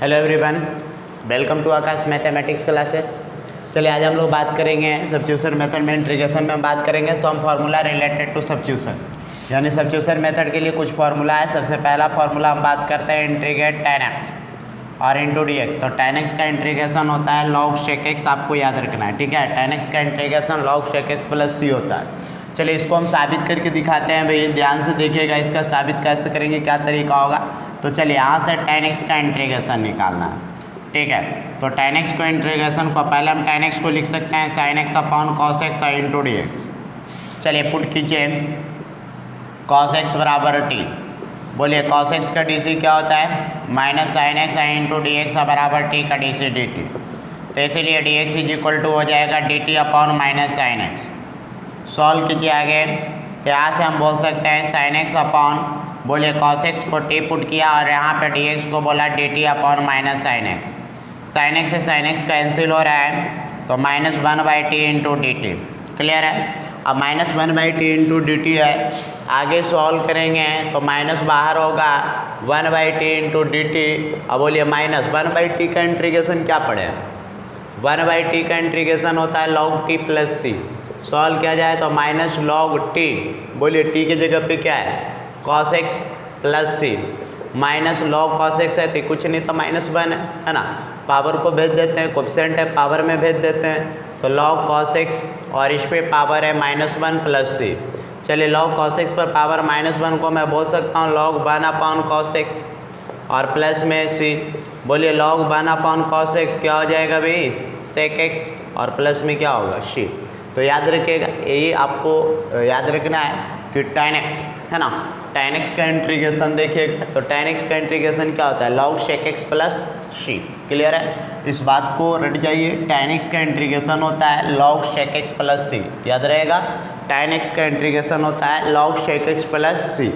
Hello everyone, welcome to Aakash mathematics classes. चलिए आज हम लोग बात करेंगे सब्स्टिट्यूशन मेथड में। इंटीग्रेशन में हम बात करेंगे some formula related to substitution, यानी सब्स्टिट्यूशन मेथड के लिए कुछ फार्मूला है। सबसे पहला फार्मूला हम बात करते हैं इंटीग्रेट tan x और इंटू डी एक्स। तो tan x का इंटीग्रेशन होता है log sec x, आपको याद रखना है, ठीक है। tan x का integration log sec x plus c होता है। चलिए इसको हम साबित करके दिखाते हैं भाई, ध्यान से देखिएगा इसका साबित कैसे करेंगे, क्या तरीका होगा। तो चलिए यहाँ से tan x का इंटीग्रेशन निकालना है, ठीक है। तो tan x को इंटीग्रेशन को पहले हम tan x को लिख सकते हैं sin x upon cos x into D x. चलिए पुट कीजिए cos x बराबर t। बोलिए cos x का डी सी क्या होता है, minus sin x into D x बराबर t का डी सी डी टी। तो इसीलिए D x is equal to हो जाएगा d T upon minus sine x. Solve कीजिए आगे, तो यहाँ से हम बोल सकते हैं sin x अपॉन, बोलिए cos x को t पुट किया और यहाँ पे dx को बोला dt upon minus sine x. Sine x से साइन एक्स कैंसिल हो रहा है, तो minus one by T into D T. Clear है। अब minus one by T into D T है, आगे सॉल्व करेंगे तो माइनस बाहर होगा, one by T into D T. अब बोलिए माइनस वन बाई टी का इंटीग्रेशन क्या पड़े, वन बाई टी का इंटीग्रेशन होता है log t प्लस सी। सॉल्व किया जाए तो माइनस log t, बोलिए t की जगह पे क्या है cos x प्लस सी, माइनस log cos x है तो कुछ नहीं तो माइनस वन है ना। पावर को भेज देते हैं, कोफिशिएंट है पावर में भेज देते हैं, तो log cos x और इस पे पावर है माइनस वन प्लस सी। चलिए log cos x पर पावर माइनस वन को मैं बोल सकता हूँ log one upon cos x और प्लस में सी। बोलिए log one upon cos x क्या हो जाएगा भाई, sec x और प्लस में क्या होगा सी। तो याद रखिएगा, यही आपको याद रखना है कि tan x है ना, tan x का इंटीग्रेशन देखिएगा तो tan x का इंटीग्रेशन क्या होता है log sec x plus c। Clear है, इस बात को रट जाइए, tan x का इंटीग्रेशन होता है log sec x plus c। याद रहेगा, tan x का इंटीग्रेशन होता है log sec x plus c।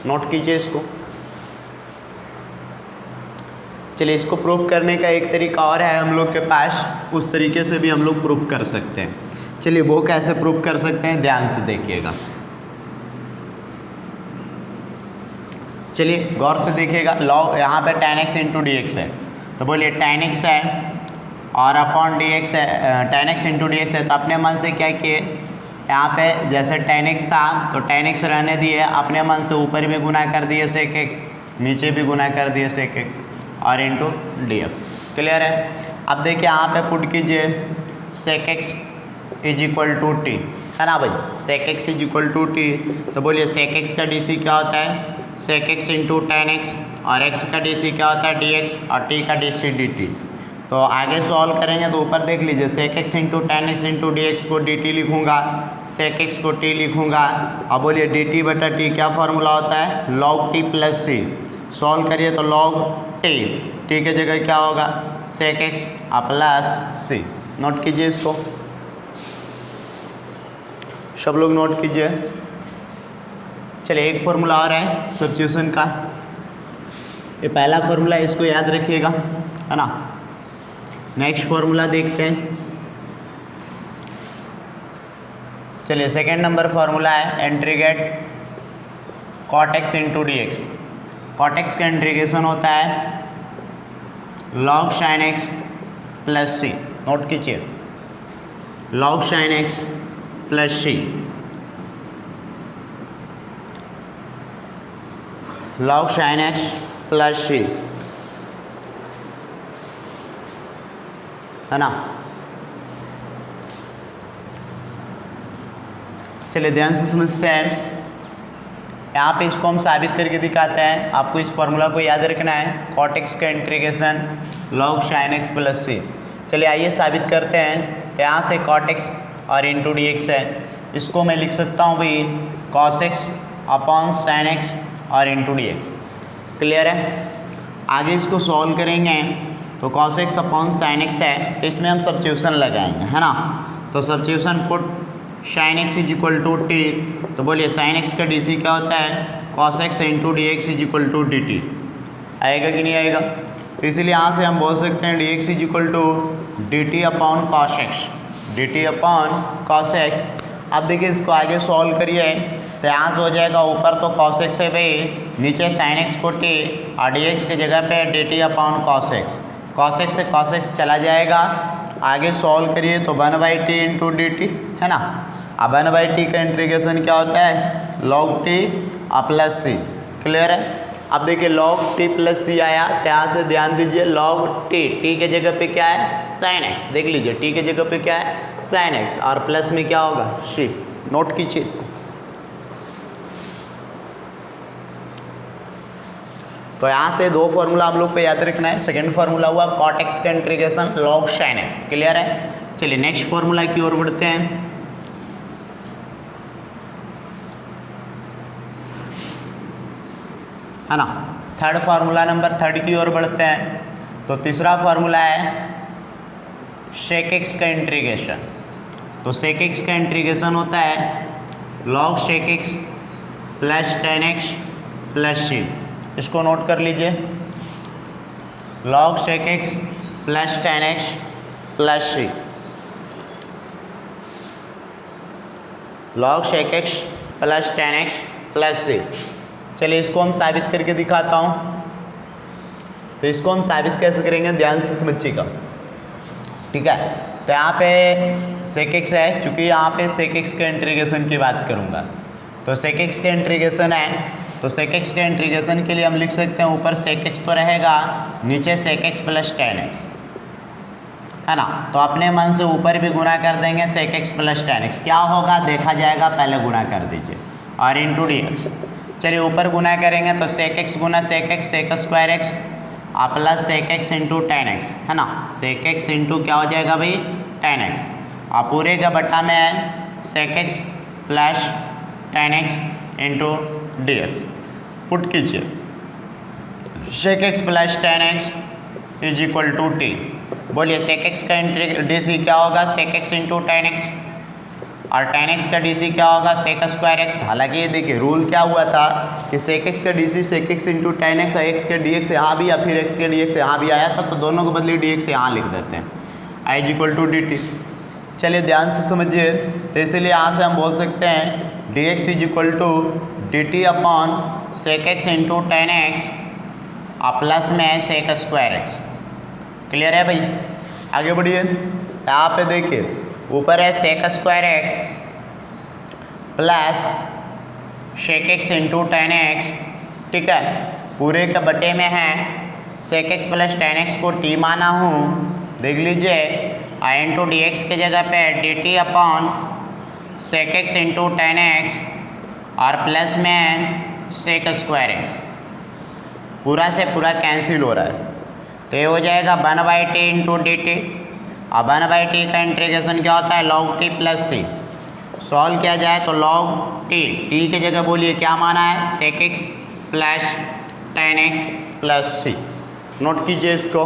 Note कीजिए इसको। चलिए इसको प्रूफ करने का एक तरीका और है हम लोग के पास, उस तरीके से भी हम लोग प्रूफ कर सकते हैं। चलिए वो कैसे प्रूफ कर सकते हैं, ध्यान से देखिएगा। चलिए गौर से देखिएगा, log यहाँ पे tan x into D x है, तो बोलिए tan x है और अपॉन डी एक्स है, tan x into D x है। तो अपने मन से क्या किए, यहाँ पे जैसे tan x था तो tan x रहने दिए, अपने मन से ऊपर भी गुना कर दिए sec x, नीचे भी गुना कर दिए sec x और इंटू डी एक्स। क्लियर है। अब देखिए यहाँ पे पुट कीजिए sec x is equal to t, है ना भाई, sec x is equal to t. तो बोलिए sec x का डी सी क्या होता है, sec x into tan x और x का डी सी क्या होता है dx और t का डी सी डी टी। तो आगे सॉल्व करेंगे तो ऊपर देख लीजिए sec x into tan x into dx को dt लिखूंगा, sec x को t लिखूंगा। अब बोलिए dt बटा t क्या फार्मूला होता है log t प्लस सी। सॉल्व करिए तो log t की जगह क्या होगा sec x plus c. Note कीजिए इसको, सब लोग नोट कीजिए। चलिए एक फार्मूला और है सब्स्टिट्यूशन का, ये पहला फार्मूला, इसको याद रखिएगा, है ना। नेक्स्ट फार्मूला देखते हैं। चलिए सेकेंड नंबर फार्मूला है integrate cot x into D x. cot x का इंटीग्रेशन होता है log sin x plus c. Note कीजिए log sin x प्लस सी, log sin x प्लस सी, है ना। चलिए ध्यान से समझते हैं, यहाँ पे इसको हम साबित करके दिखाते हैं। आपको इस फॉर्मूला को याद रखना है, cot x का integration log sin x plus c. चलिए आइए साबित करते हैं। यहाँ से cot x और इंटू डी एक्स है, इसको मैं लिख सकता हूँ भाई cos x upon sin x और इंटू डी एक्स। क्लियर है। आगे इसको सॉल्व करेंगे तो cos x upon sin x है, तो इसमें हम सब्स्टिट्यूशन लगाएंगे, है ना। तो substitution put sin x is equal to t. तो बोलिए sin x का डी सी क्या होता है cos x into D x is equal to D t. आएगा कि नहीं आएगा, तो इसीलिए यहाँ से हम बोल सकते हैं d x is equal to D T upon cos x, d T upon cos x. अब देखिए इसको आगे सॉल्व करिए तो यहाँ से हो जाएगा ऊपर तो cos x है भाई, नीचे sin x को t और dx की जगह पे dt upon cos x। cos x से cos x चला जाएगा, आगे सॉल्व करिए तो 1/t इंटू डी टी है ना। अब 1/t का इंटीग्रेशन क्या होता है, log t plus c। Clear है। अब देखिए log t प्लस c आया, तो यहाँ से ध्यान दीजिए log t, t के जगह पे क्या है sin x, देख लीजिए t के जगह पे क्या है sin x और प्लस में क्या होगा c। नोट कीजिए इसको। तो यहाँ से दो फॉर्मूला हम लोग को याद रखना है। सेकंड फॉर्मूला हुआ cot x का integration log sin x। Clear है। चलिए नेक्स्ट फॉर्मूला की ओर बढ़ते हैं। है ना, थर्ड फार्मूला नंबर थर्ड की ओर बढ़ते हैं। तो तीसरा फार्मूला है sec x का इंटीग्रेशन। तो sec x का इंटीग्रेशन होता है log sec x plus tan x plus c। इसको नोट कर लीजिए, log sec x plus tan x plus c। log sec x plus tan x plus c। चलिए इसको हम साबित करके दिखाता हूँ। तो इसको हम साबित कैसे करेंगे, ध्यान से समझिएगा। ठीक है, तो यहाँ पे sec x है, चूँकि यहाँ पे sec x के इंटीग्रेशन की बात करूँगा। तो sec x के इंटीग्रेशन है, तो sec x के इंटीग्रेशन के लिए हम लिख सकते हैं ऊपर sec x तो रहेगा, नीचे sec x plus tan x है ना। तो अपने मन से ऊपर भी गुना कर देंगे sec x plus tan x, क्या होगा देखा जाएगा, पहले गुना कर दीजिए और इंटू dx। चलिए ऊपर गुना करेंगे तो sec x गुना sec x sec square x plus sec x into tan x है ना। sec x इंटू क्या हो जाएगा भाई tan x, और पूरे का बट्टा में है sec x plus tan x into dx। Put कीजिए sec x plus tan x is equal to t। बोलिए sec x का डी क्या होगा sec x into tan x, और tan x का डी क्या होगा sec स्क्वायर x। हालांकि ये देखिए रूल क्या हुआ था कि sec x का D sec x into tan x, x के dx यहाँ भी या फिर x के dx यहाँ भी आया था, तो दोनों को बदले dx यहाँ लिख देते हैं, i is equal to dt। चलिए ध्यान से समझिए। तो इसलिए यहाँ से हम बोल सकते हैं dx is equal to dt upon sec x into tan x plus में sec स्क्वायर x। क्लियर है भाई, आगे बढ़िए। यहाँ पे देखिए ऊपर है sec square x plus sec x into tan x। ठीक है, पूरे के बटे में है sec x plus tan x को t माना हूँ, देख लीजिए i इंटू डी एक्स की जगह पे dt upon sec x into tan x और प्लस में sec स्क्वायर x। पूरा से पूरा कैंसिल हो रहा है, तो ये हो जाएगा 1/t इंटू डी टी। अब 1/t का इंटीग्रेशन क्या होता है log t plus c। Solve किया जाए तो log t, t की जगह बोलिए क्या माना है sec x plus tan x plus c। Note कीजिए इसको,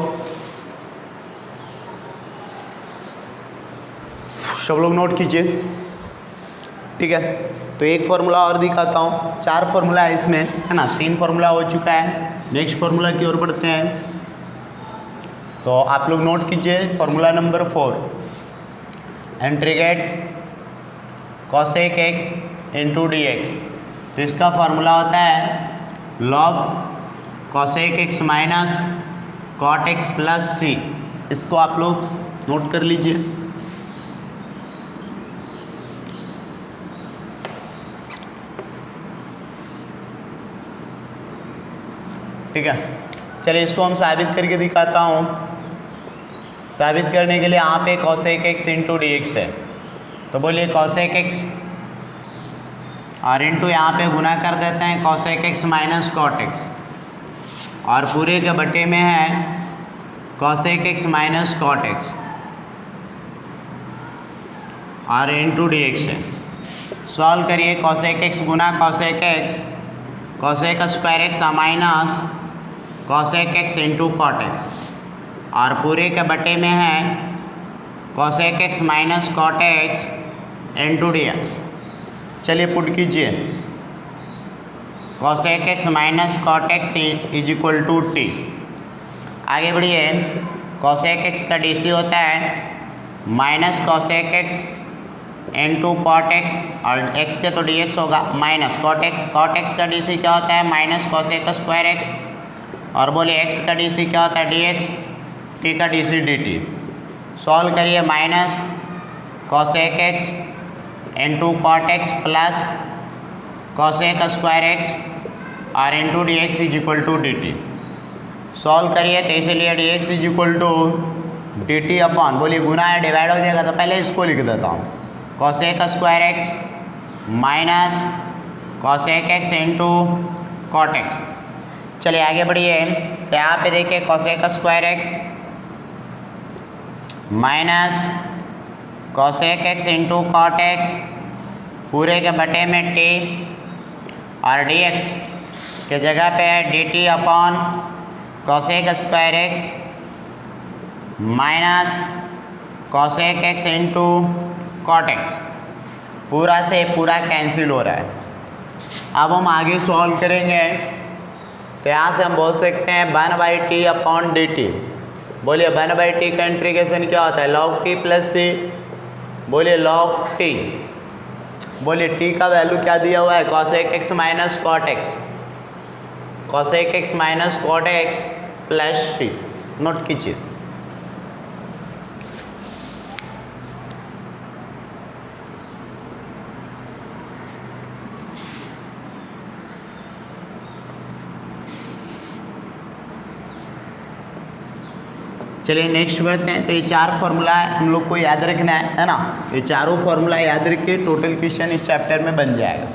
सब लोग नोट कीजिए। ठीक है, तो एक फार्मूला और दिखाता हूँ, 4 फार्मूला है इसमें है ना, 3 फार्मूला हो चुका है। नेक्स्ट फार्मूला की ओर बढ़ते हैं। तो आप लोग नोट कीजिए formula number 4, integrate cosec x into D x. तो इसका फार्मूला होता है log cosec x minus cot x plus c। इसको आप लोग नोट कर लीजिए। ठीक है, चलिए इसको हम साबित करके दिखाता हूँ। साबित करने के लिए यहाँ पे cosec x into D x है, तो बोलिए cosec x और इंटू यहाँ पे गुना कर देते हैं cosec x minus cot x, और पूरे के बटे में है cosec x minus cot x और इंटू डी एक्स है। सॉल्व करिए cosec x गुना cosec x, cosec square x minus cosec x into cot x, और पूरे के बटे में है cosec x minus cot x into D x. चलिए पुट कीजिए cosec x minus cot x is equal to t। आगे बढ़िए, cosec x का डी सी होता है minus cosec x into cot x, और एक्स के तो डी एक्स होगा, माइनस कॉट एक्स का डी सी क्या होता है, माइनस कोसेक स्क्वायर एक्स, और बोलिए एक्स का डी सी क्या होता है, डी एक्स, टी का D C D T. Solve करिए, minus cosec x into cot x plus cosec square X और into D x is equal to D T. Solve करिए तो इसीलिए D x is equal to D T upon, बोलिए गुना है divide हो जाएगा, तो पहले इसको लिख देता हूँ, cosec square x minus cosec x into cot x. चलिए आगे बढ़िए, तो यहाँ पे देखिए cosec square x minus cosec x into cot x पूरे के बटे में टी, और डी एक्स के जगह पे है d T upon cosec square x minus cosec x into cot x. पूरा से पूरा कैंसिल हो रहा है। अब हम आगे सॉल्व करेंगे, तो यहाँ से हम बोल सकते हैं 1/t अपॉन डी टी। बोलिए 1/t का इंटीग्रेशन क्या होता है, लॉग टी प्लस सी, बोलिए लॉग टी, बोलिए टी का वैल्यू क्या दिया हुआ है, cosec x minus cot x, cosec x minus cot x plus c. Note कीजिए, चलिए नेक्स्ट बढ़ते हैं। तो ये चार फॉर्मूला हम लोग को याद रखना है ना, ये चारों फॉर्मूला याद रख के टोटल क्वेश्चन इस चैप्टर में बन जाएगा।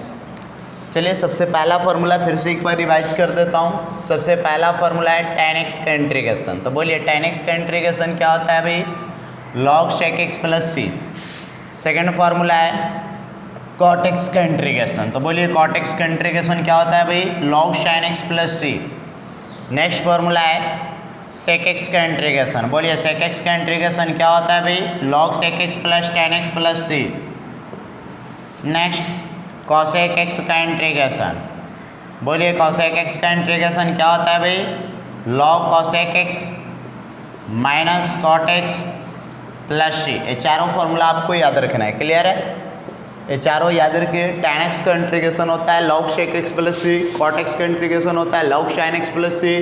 चलिए सबसे पहला फॉर्मूला फिर से एक बार रिवाइज कर देता हूँ। सबसे पहला फॉर्मूला है tan x का इंटीग्रेशन। तो बोलिए tan x का इंटीग्रेशन क्या होता है भाई, log sec x प्लस सी। सेकेंड फॉर्मूला है cot x का इंटीग्रेशन। तो बोलिए cot x का इंटीग्रेशन क्या होता है भाई, log sin x plus c. Next formula है sec x का इंटीग्रेशन। बोलिए sec x का इंटीग्रेशन क्या होता है भाई, log sec x plus tan x plus c. Next cosec x का इंटीग्रेशन। बोलिए cosec x का इंटीग्रेशन क्या होता है भाई, log cosec x minus cot x plus c. ये चारों फॉर्मूला आपको याद रखना है, क्लियर है। ये चारों याद रखिए। tan x का इंटीग्रेशन होता है log sec x प्लस सी, cot x का इंटीग्रेशन होता है log sin x प्लस सी,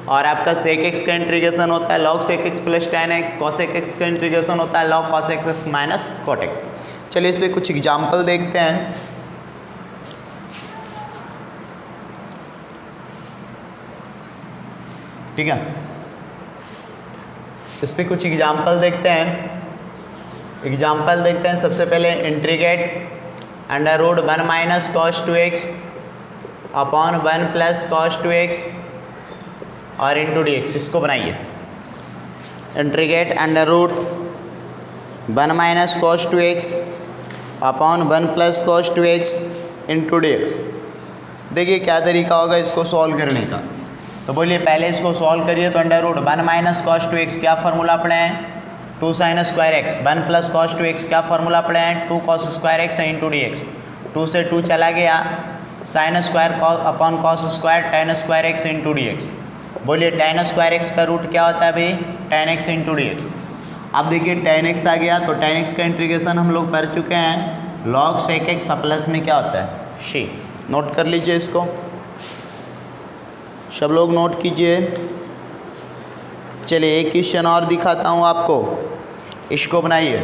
और आपका sec x का इंटीग्रेशन होता है log sec x plus tan x, cosec x का इंटीग्रेशन होता है log cosec x minus cot x। चलिए इस पर कुछ एग्जाम्पल देखते हैं। ठीक है, इस पर कुछ एग्जाम्पल देखते हैं। एग्जाम्पल देखते हैं सबसे पहले, integrate under root 1 minus cos 2x upon 1 plus cos 2x और इंटू डी एक्स। इसको बनाइए, integrate under root 1 minus cos 2x upon 1 plus cos 2x into D x. देखिए क्या तरीका होगा इसको सॉल्व करने का। तो बोलिए पहले इसको सॉल्व करिए। तो under root 1 minus cos 2x क्या फार्मूला पढ़े हैं, 2 sin square x. 1 plus cos 2x क्या फार्मूला पढ़े हैं, 2 cos square x into D x. 2 से 2 चला गया, sin square upon cos square tan square x into D x. बोलिए tan स्क्वायर एक्स का रूट क्या होता है भाई, tan x into D x. अब देखिए tan x आ गया, तो tan x का इंटीग्रेशन हम लोग कर चुके हैं, log sec x प्लस में क्या होता है, शी। नोट कर लीजिए इसको, सब लोग नोट कीजिए। चलिए एक क्वेश्चन और दिखाता हूँ आपको, इसको बनाइए।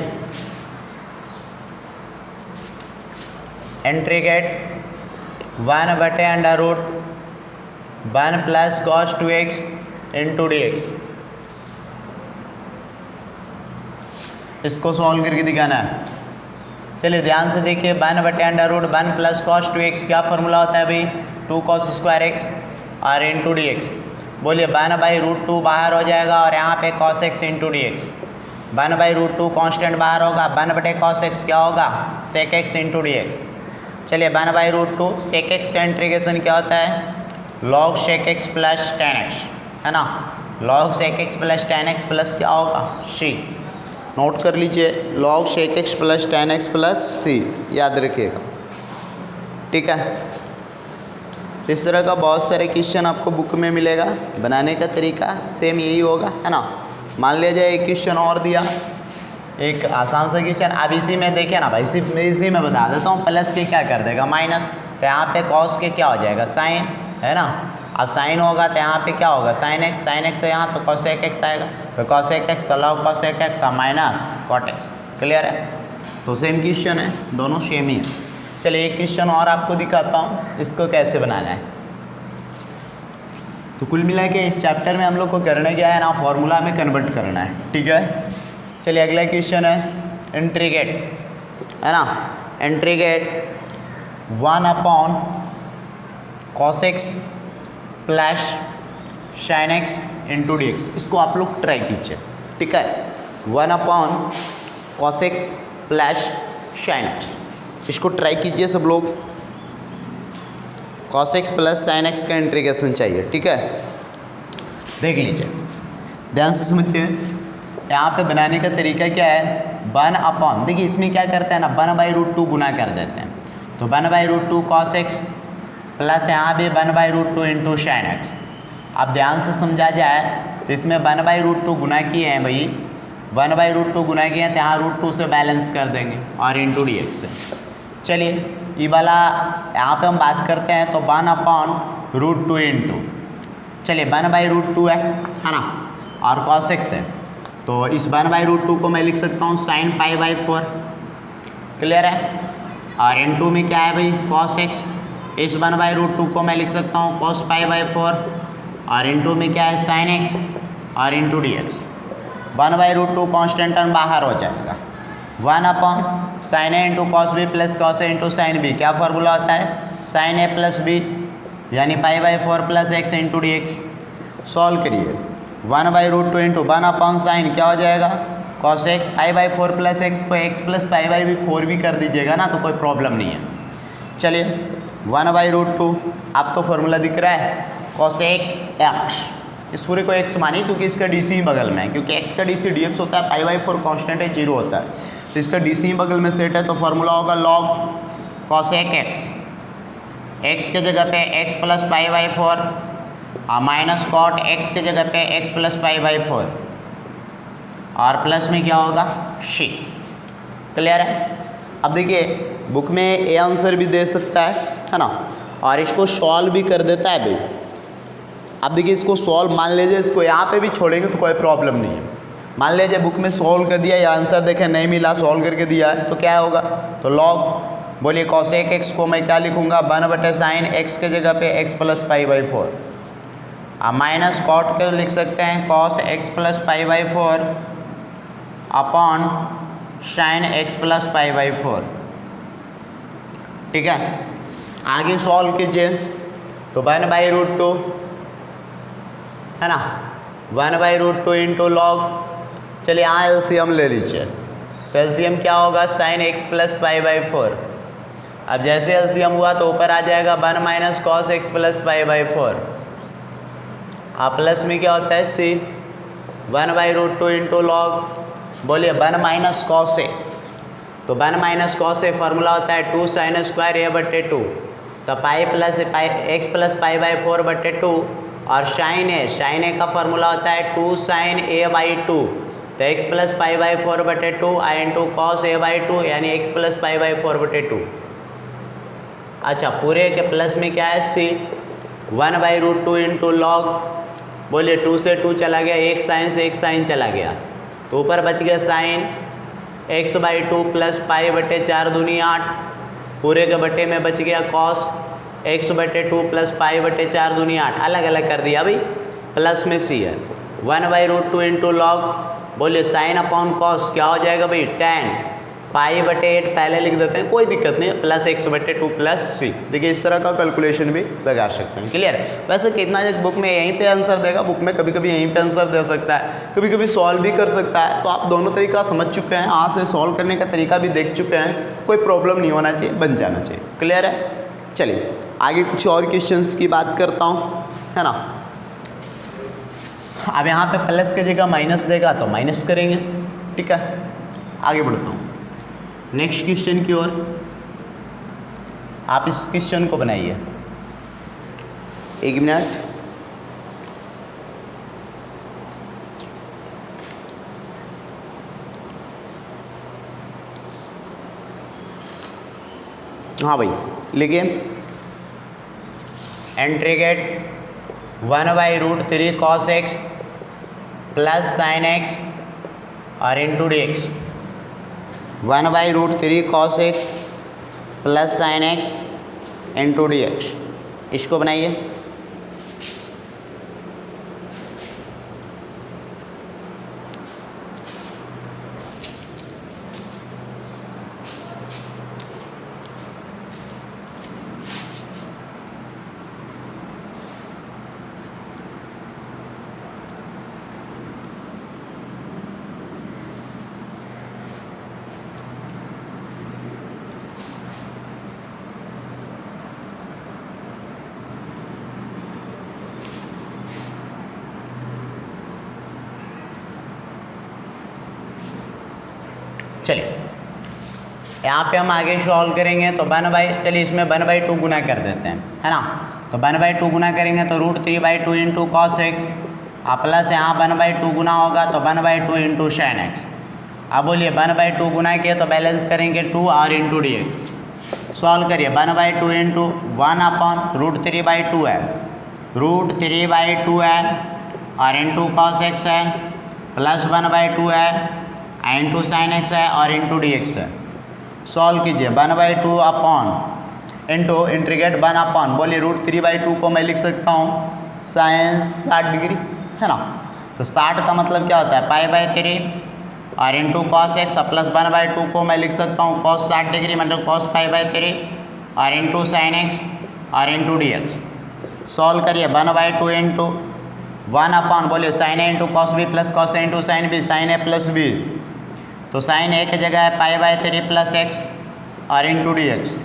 इंटीग्रेट 1 बटे under root 1 plus cos 2x into D x. इसको सॉल्व करके दिखाना है। चलिए ध्यान से देखिए, 1 बटे under root 1 plus cos 2x क्या फार्मूला होता है भाई, 2 cos स्क्वायर एक्स और इंटू डी एक्स। बोलिए 1/√2 बाहर हो जाएगा और यहाँ पे cos x into D x. 1/√2 constant बाहर होगा, 1 बटे cos x क्या होगा, sec x into D x. चलिए 1/√2 sec x का इंटीग्रेशन क्या होता है, log sec x plus tan x, है ना। log sec x plus tan x plus क्या होगा, c। नोट कर लीजिए, log sec x plus tan x plus c, याद रखिएगा, ठीक है। इस तरह का बहुत सारे क्वेश्चन आपको बुक में मिलेगा, बनाने का तरीका सेम यही होगा, है ना। मान लिया जाए एक क्वेश्चन और दिया, एक आसान सा क्वेश्चन। अब इसी में देखिए ना भाई, इसी में बता देता हूँ, प्लस के क्या कर देगा माइनस, तो यहाँ पे कॉस के क्या हो जाएगा साइन, है ना। अब साइन होगा तो यहाँ पे क्या होगा साइन एक्स है यहाँ, तो कॉसेक एक्स आएगा, तो कॉसेक एक्स तो log cosec x minus cot x. Clear है। तो सेम क्वेश्चन है, दोनों सेम ही है। चलिए एक क्वेश्चन और आपको दिखाता हूँ, इसको कैसे बनाना है। तो कुल मिला के इस चैप्टर में हम लोग को करना क्या है ना, फॉर्मूला में कन्वर्ट करना है। ठीक है। चलिए अगला क्वेश्चन है इंटीग्रेट, है ना, integrate 1 upon cos x plus sine x into D x. इसको आप लोग ट्राई कीजिए। ठीक है। 1 upon cos x plus sine x, इसको ट्राई कीजिए सब लोग। Cos x plus sine x का इंटीग्रेशन चाहिए। ठीक है। देख लीजिए, ध्यान से समझिए। यहाँ पे बनाने का तरीका क्या है, 1 अपॉन, देखिए इसमें क्या करते हैं ना, 1/√2 गुना कर देते हैं, तो 1/√2 कॉस एक्स प्लस यहाँ भी 1/√2 इंटू साइन एक्स। अब ध्यान से समझा जाए तो इसमें 1/√2 गुना किए हैं भाई, 1/√2 गुना किए हैं तो यहाँ √2 से बैलेंस कर देंगे और इंटू डी एक्स से। चलिए ये वाला यहाँ पे हम बात करते हैं, तो 1 अपॉन √2 इंटू, चलिए 1/√2 है ना, और कॉस एक्स है, तो इस 1/√2 को मैं लिख सकता हूँ साइन π/4। क्लियर है। और इंटू में क्या है भाई कॉस एक्स, इस 1/√2 को मैं लिख सकता हूँ कॉस π/4, और इंटू में क्या है साइन एक्स, और into D x. 1/√2 constant term बाहर हो जाएगा। 1 upon sine a into cos b plus cos a into sine b, क्या फार्मूला होता है साइन ए प्लस बी, यानी π/4 plus x into D x. Solve करिए, 1/√2 इंटू 1 अपॉन साइन क्या हो जाएगा कॉसेक π/4 प्लस एक्स को x प्लस π/4 भी कर दीजिएगा ना, तो कोई प्रॉब्लम नहीं है। चलिए 1/√2, अब तो फॉर्मूला दिख रहा है कॉसेक एक्स, इस पूरे को x मानिए क्योंकि इसका डी सी बगल में है, क्योंकि x का डी सी dx होता है, π/4 कॉन्स्टेंट है 0 होता है, तो इसका डी सी बगल में सेट है, तो फॉर्मूला होगा लॉग कॉसेक एक्स, x के जगह पे x plus π/4 minus cot x के जगह पे x प्लस π/4, और प्लस में क्या होगा शी। क्लियर है। अब देखिए बुक में ए आंसर भी दे सकता है ना, और इसको सॉल्व भी कर देता है भाई। अब देखिए इसको सॉल्व, मान लीजिए इसको यहाँ पे भी छोड़ेंगे तो कोई प्रॉब्लम नहीं है। मान लीजिए बुक में सॉल्व कर दिया, या आंसर देखें नहीं मिला, सॉल्व करके दिया है, तो क्या होगा, तो लॉग बोलिए कॉसेक एक्स को मैं क्या लिखूँगा 1/sin एक्स के जगह पे x प्लस π/4, माइनस कॉट के लिख सकते हैं cos x plus π/4 upon sine x plus π/4। ठीक है। आगे सॉल्व कीजिए, तो 1/√2 है ना, 1/√2 इंटू लॉग, चलिए यहाँ एलसीएम ले लीजिए, तो एलसीएम क्या होगा साइन एक्स प्लस π/4। अब जैसे एलसीएम हुआ तो ऊपर आ जाएगा 1 minus cos x plus π/4, plus में क्या होता है सी, 1/√2 इंटू लॉग, बोलिए 1 माइनस कॉस ए, तो 1 माइनस कॉस ए फार्मूला होता है 2 साइन स्क्वायर a/2, तो पाई प्लस एक्स प्लस π/4/2, और साइन ए का फार्मूला होता है 2 साइन a/2, तो x plus π/4/2 into cos a/2, यानी x प्लस π/4/2। अच्छा पूरे के प्लस में क्या है सी, 1/√2 इंटू लॉग, बोलिए 2 से 2 चला गया, एक साइन से एक साइन चला गया, तो ऊपर बच गया साइन x/2 प्लस π/4 दूनी 8, पूरे के बटे में बच गया कॉस x/2 प्लस π/4 दूनी 8, अलग अलग कर दिया भाई, प्लस में सी है 1/√2 इंटू लॉग, बोलिए साइन अपॉन कॉस क्या हो जाएगा भाई tan π/8 पहले लिख देते हैं, कोई दिक्कत नहीं, प्लस x/2 प्लस सी। देखिए इस तरह का कैलकुलेशन भी लगा सकते हैं। क्लियर। वैसे कितना बुक में यहीं पे आंसर देगा, बुक में कभी कभी यहीं पे आंसर दे सकता है, कभी कभी सॉल्व भी कर सकता है, तो आप दोनों तरीका समझ चुके हैं, यहाँ से सॉल्व करने का तरीका भी देख चुके हैं, कोई प्रॉब्लम नहीं होना चाहिए, बन जाना चाहिए। क्लियर है। चलिए आगे कुछ और क्वेश्चंस की बात करता हूँ, है ना। अब यहाँ पे प्लस की जगह माइनस देगा तो माइनस करेंगे। ठीक है। आगे बढ़ता हूँ नेक्स्ट क्वेश्चन की ओर। आप इस क्वेश्चन को बनाइए, 1 मिनट। हाँ भाई लिखिए, integrate 1/√3 cos x plus sine x और into D x. 1/√3 cos x plus sine x into D x, इसको बनाइए। चलिए यहाँ पे हम आगे सॉल्व करेंगे तो चलिए इसमें 1/2 गुना कर देते हैं, है ना। तो 1/2 गुना करेंगे तो √3/2 इंटू कॉस एक्स, प्लस यहाँ 1/2 गुना होगा तो 1/2 इंटू साइन एक्स। अब बोलिए 1/2 गुना किए तो बैलेंस करेंगे 2 और इंटू डी एक्स। सॉल्व करिए 1/2 इंटू 1/√3/2 है, √3/2 है और इंटू कॉस एक्स है, प्लस 1/2 है इंटू साइन एक्स है और इंटू डी एक्स है। सॉल्व कीजिए 1/2 अपॉन इंटू इंटीग्रेट 1/, बोलिए √3/2 को मैं लिख सकता हूँ साइन 60 डिग्री, है ना। तो 60 का मतलब क्या होता है π/3 और इंटू कॉस एक्स प्लस 1/2 को मैं लिख सकता हूँ कॉस 60 डिग्री मतलब कॉस π/3 और इंटू साइन एक्स और इंटू डी एक्स। सॉल्व करिए 1/2 इंटू 1/, बोलिए sine a into cos b plus cos a into sine b, sine a plus b, तो साइन ए की जगह है π/3 प्लस एक्स और इंटू डी एक्स।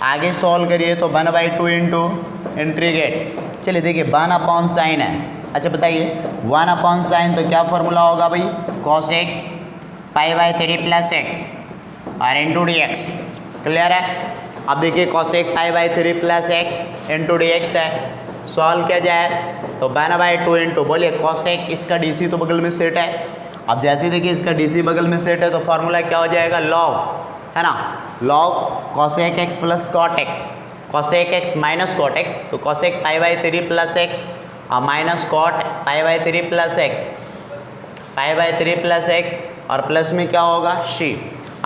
आगे सॉल्व करिए तो 1/2 इंटू इंटीग्रेट, चलिए देखिए 1/sin है। अच्छा बताइए 1/sin तो क्या फॉर्मूला होगा भाई, कॉस एक π/3 प्लस एक्स और इंटू डी एक्स। क्लियर है। अब देखिए कॉस एक π/3 plus x into D x है। सॉल्व किया जाए तो 1/2 इंटू, बोलिए कॉस एक, इसका डी सी तो बगल में सेट है। अब जैसे देखिए इसका डी सी बगल में सेट है तो फॉर्मूला क्या हो जाएगा, लॉग, है ना। Log cosec x plus cot x, cosec x minus cot x, तो cosec π/3 प्लस एक्स और minus cot π/3 plus x, π/3 plus x और प्लस में क्या होगा c।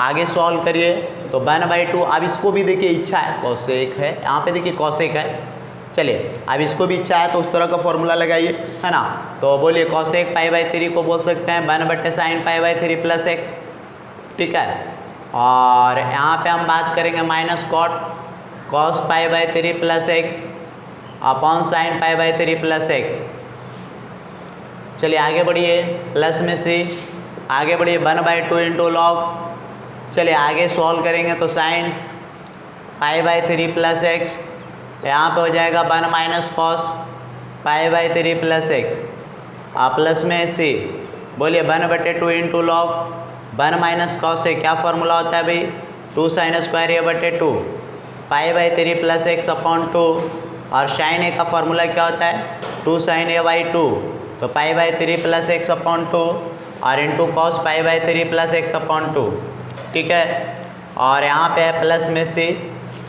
आगे सॉल्व करिए तो 1/2, अब इसको भी देखिए इच्छा है cosec है, यहाँ पे देखिए cosec है। चलिए अब इसको भी इच्छा है तो उस तरह का फॉर्मूला लगाइए, है ना। तो बोलिए cosec π/3 को बोल सकते हैं 1/sin π/3 प्लस एक्स, ठीक है। और यहाँ पे हम बात करेंगे minus cos π/3 plus x upon sine π/3 plus x. चलिए आगे बढ़िए, प्लस में से आगे बढ़िए 1/2 इंटू लॉग। चलिए आगे सॉल्व करेंगे तो साइन π/3 प्लस एक्स, यहाँ पे हो जाएगा 1 माइनस कॉस π/3 प्लस एक्स और प्लस में सी, बोलिए 1/2 इंटू लॉग 1 माइनस कॉस से क्या फॉर्मूला होता है भाई, 2 sine square a/2 π/3 plus x upon 2 और साइन ए का फॉर्मूला क्या होता है 2 साइन a/2, तो π/3 प्लस एक्स अपॉन 2 और into cos π/3 plus x upon 2, ठीक है। और यहाँ पे है प्लस में सी,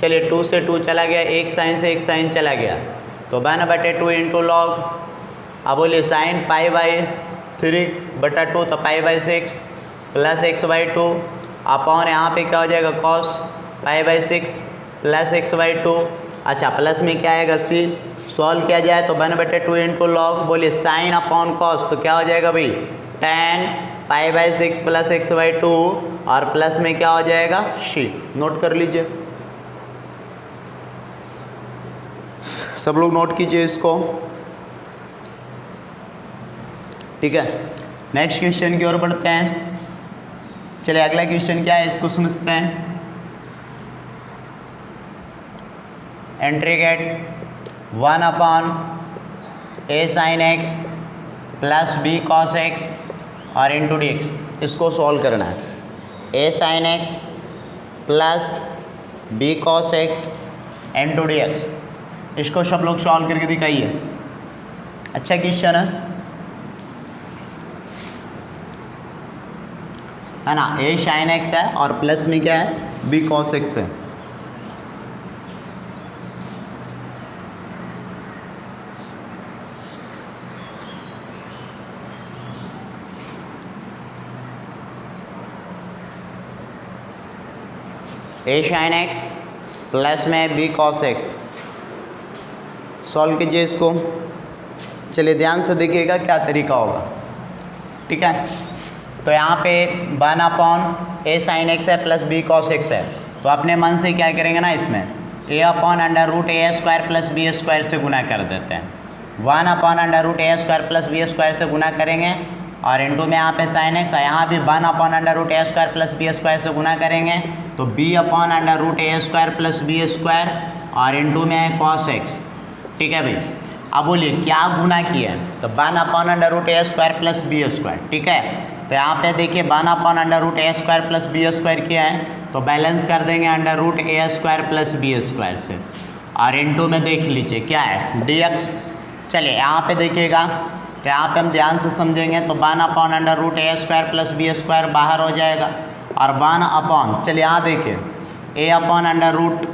चलिए 2 से 2 चला गया, एक साइन से एक साइन चला गया, तो 1/2 इंटू लॉग। अब बोलिए साइन π/3/2 तो π/6 प्लस x/2 अपॉन यहाँ पे क्या हो जाएगा कॉस π/6 प्लस x/2। अच्छा प्लस में क्या आएगा c। सॉल्व किया जाए तो 1/2 इंटू लॉग, बोलिए साइन अपॉन कॉस तो क्या हो जाएगा भाई tan π/6 प्लस x/2 और प्लस में क्या हो जाएगा c। नोट कर लीजिए, सब लोग नोट कीजिए इसको, ठीक है। नेक्स्ट क्वेश्चन की ओर बढ़ते हैं। चलिए अगला क्वेश्चन क्या है इसको समझते हैं। Integrate 1/a sin x plus b cos x और इंटू डी एक्स, इसको सॉल्व करना है। a sin x plus b cos x into D x, इसको सब लोग सॉल्व करके दिखाइए। अच्छा क्वेश्चन है ना। a sin x है और प्लस में क्या है b cos x है। ए साइन एक्स प्लस में बी कॉस एक्स। सॉल्व कीजिए इसको। चलिए ध्यान से देखिएगा क्या तरीका होगा। ठीक है, तो यहाँ पे 1 ए साइन एक्स है प्लस बी कॉस एक्स है, तो अपने मन से क्या करेंगे ना, इसमें a upon under root a square plus b square से गुना कर देते हैं। 1 upon under root a square plus b square से गुना करेंगे और इंटू में यहाँ पे साइन एक्स है, यहाँ भी 1 upon under root a square plus b square से गुना करेंगे तो b upon under root a square plus b square और इंटू में है कॉस एक्स। ठीक है भाई, अब बोलिए क्या गुना किया है, तो 1 upon under root a square plus b square. ठीक है, तो यहाँ पे देखिए 1 upon under root a square plus b square किया है तो बैलेंस कर देंगे under root a square plus b square से और इंटू में देख लीजिए क्या है dx। चलिए यहाँ पे देखिएगा, तो यहाँ पे हम ध्यान से समझेंगे तो 1 upon under root a square plus b square बाहर हो जाएगा और 1 अपॉन, चलिए यहाँ देखिए a upon under root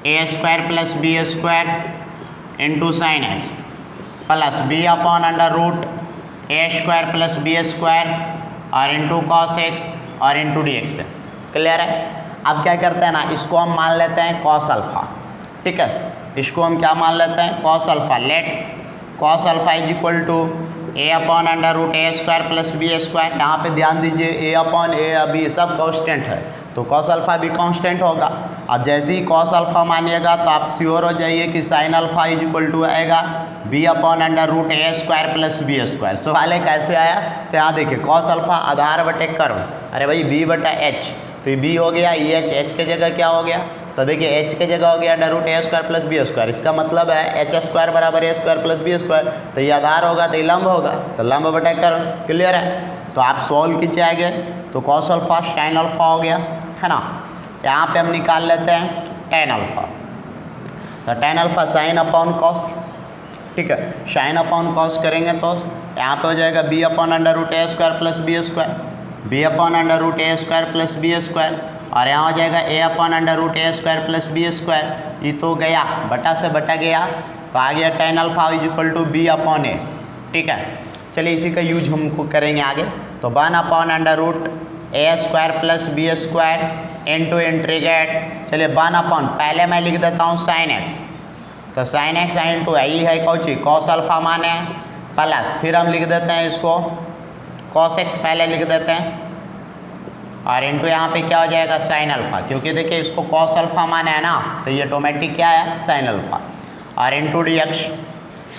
a square plus b square into sine x plus b upon under root a square plus b square और into cos x और into D x. Clear है। अब क्या करते हैं ना, इसको हम मान लेते हैं कॉस अल्फा। ठीक है, इसको हम क्या मान लेते हैं, cos alpha. Let cos alpha is equal to a upon under root a square plus b square. यहाँ पे ध्यान दीजिए ए अपॉन ए बी सब कांस्टेंट है तो कॉस अल्फा भी कांस्टेंट होगा। अब जैसे ही कॉस अल्फा मानिएगा तो आप श्योर हो जाइए कि sine alpha is equal to आएगा b upon under root a square plus b square. सवाल है कैसे आया, तो यहाँ देखिए कॉस अल्फा आधार बटे कर्व, अरे भाई बी बटा एच, तो ये बी हो गया, ई एच के जगह क्या हो गया, तो देखिए एच के जगह हो गया under root a square plus b square. इसका मतलब है एच स्क्वायर बराबर ए स्क्वायर प्लस बी स्क्वायर, तो ये आधार होगा तो ये लंब होगा, तो लंब बटा कर्व। क्लियर है, तो आप सॉल्व कीजिए आगे, तो कॉस अल्फा साइन अल्फा हो गया है ना। यहाँ पे हम निकाल लेते हैं टेन अल्फा, तो tan alpha sine upon cos. ठीक है, साइन अपॉन कॉस करेंगे तो यहाँ पे हो जाएगा b upon under root a square plus b square, b upon under root a square plus b square और यहाँ हो जाएगा a upon under root a square plus b square. ये तो गया बटा से बटा गया तो आ गया tan alpha is equal to b upon a. ठीक है, चलिए इसी का यूज हमको करेंगे आगे, तो 1 upon under root a square plus b square into integrate, चलिए 1 अपॉन, पहले मैं लिख देता हूँ साइन एक्स, तो साइन एक्स इंटू आई है कौची कॉस अल्फा माने प्लस, फिर हम लिख देते हैं इसको कॉस एक्स पहले लिख देते हैं और इंटू यहाँ पे क्या हो जाएगा साइन अल्फा, क्योंकि देखिए इसको कॉस अल्फा माने है ना तो ये ऑटोमेटिक क्या है साइन अल्फा और इंटू डी एक्स।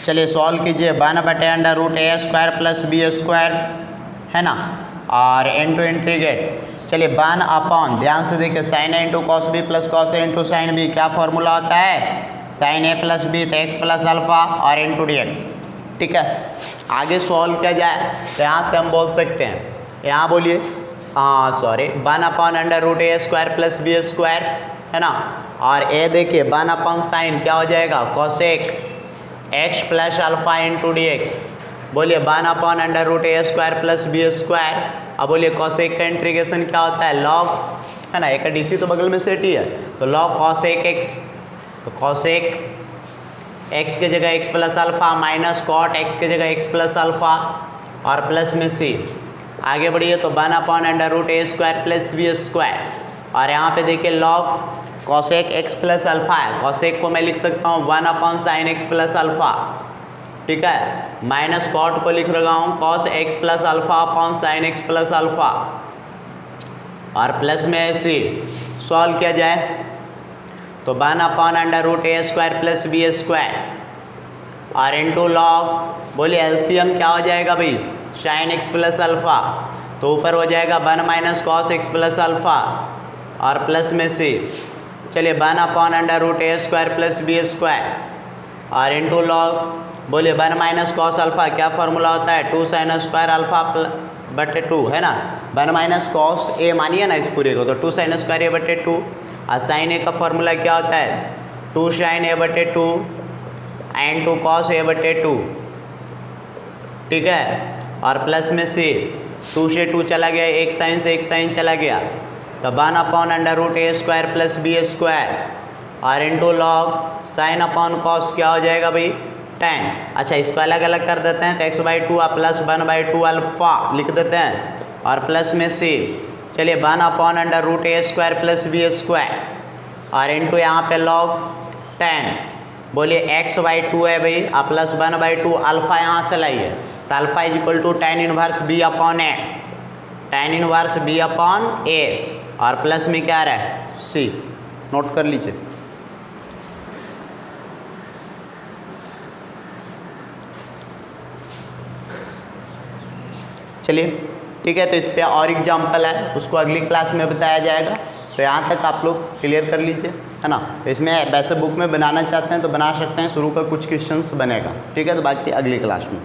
चलिए सॉल्व कीजिए 1 बटे under root a square plus b square है ना और इंटू इंटीग्रेट, चलिए 1 अपॉन, ध्यान से देखिए sine a into cos b plus cos a into sine b, क्या फॉर्मूला होता है साइन ए प्लस बी तो एक्स प्लस अल्फा और इंटू डी एक्स। ठीक है, आगे सॉल्व किया जाए तो यहाँ से हम बोल सकते हैं, यहाँ बोलिए sorry 1 upon under root a square plus b square है ना और ए देखिए 1 अपॉन साइन क्या हो जाएगा cosec x plus alpha into D x. बोलिए 1 upon under root a square plus b square. अब बोलिए कोसेक का इंटीग्रेशन क्या होता है लॉग है ना, एक डीसी तो बगल में सेट ही है तो लॉग कोसेक एक्स, तो कोसेक एक्स के जगह x plus alpha minus cot x के जगह एक्स प्लस अल्फा और प्लस में सी। आगे बढ़िए तो 1 upon under root a square plus b square और यहाँ पे देखिए log cosec x plus alpha है, कॉसेक को मैं लिख सकता हूँ 1 upon sine x plus alpha. ठीक है, माइनस कॉट को लिख रहा हूँ cos x plus alpha upon sine x plus alpha और प्लस में सी। सॉल्व किया जाए तो 1 upon under root a square plus b square और इंटू लॉग, बोलिए एलसीएम क्या हो जाएगा भाई साइन एक्स प्लस अल्फा, तो ऊपर हो जाएगा 1 minus cos x plus alpha और प्लस में सी। चलिए 1 upon under root a square plus b square और इंटू लॉग, बोलिए 1 माइनस कॉस अल्फा क्या फॉर्मूला होता है 2 साइन स्क्वायर अल्फा बटे 2 है ना, 1 माइनस कॉस ए मानिए ना इस पूरे को तो 2 साइन स्क्वायर ए बटे 2 और साइन ए का फॉर्मूला क्या होता है 2 साइन ए बटे 2 एंड 2 कॉस ए बटे 2। ठीक है, और प्लस में सी 2 से 2 चला गया, एक साइन से एक साइन चला गया तो 1 upon under root a square plus b square और into log sine upon cos क्या हो जाएगा भाई 10। अच्छा इसको अलग अलग कर देते हैं तो x/2 प्लस 1/2 अल्फा लिख देते हैं और प्लस में सी चलिए 1/√a² प्लस b² और इंटू यहाँ पे log 10। बोलिए x/2 है भाई, आप प्लस 1/2 अल्फा यहाँ से लाइए, तो alpha is equal to tan inverse b/a, tan inverse b/a और प्लस में क्या आ रहा है c, नोट कर लीजिए। चलिए ठीक है, तो इस पे और एग्जाम्पल है, उसको अगली क्लास में बताया जाएगा। तो यहाँ तक आप लोग क्लियर कर लीजिए, है ना। इसमें वैसे बुक में बनाना चाहते हैं तो बना सकते हैं, शुरू का कुछ क्वेश्चंस बनेगा, ठीक है। तो बाकी अगली क्लास में।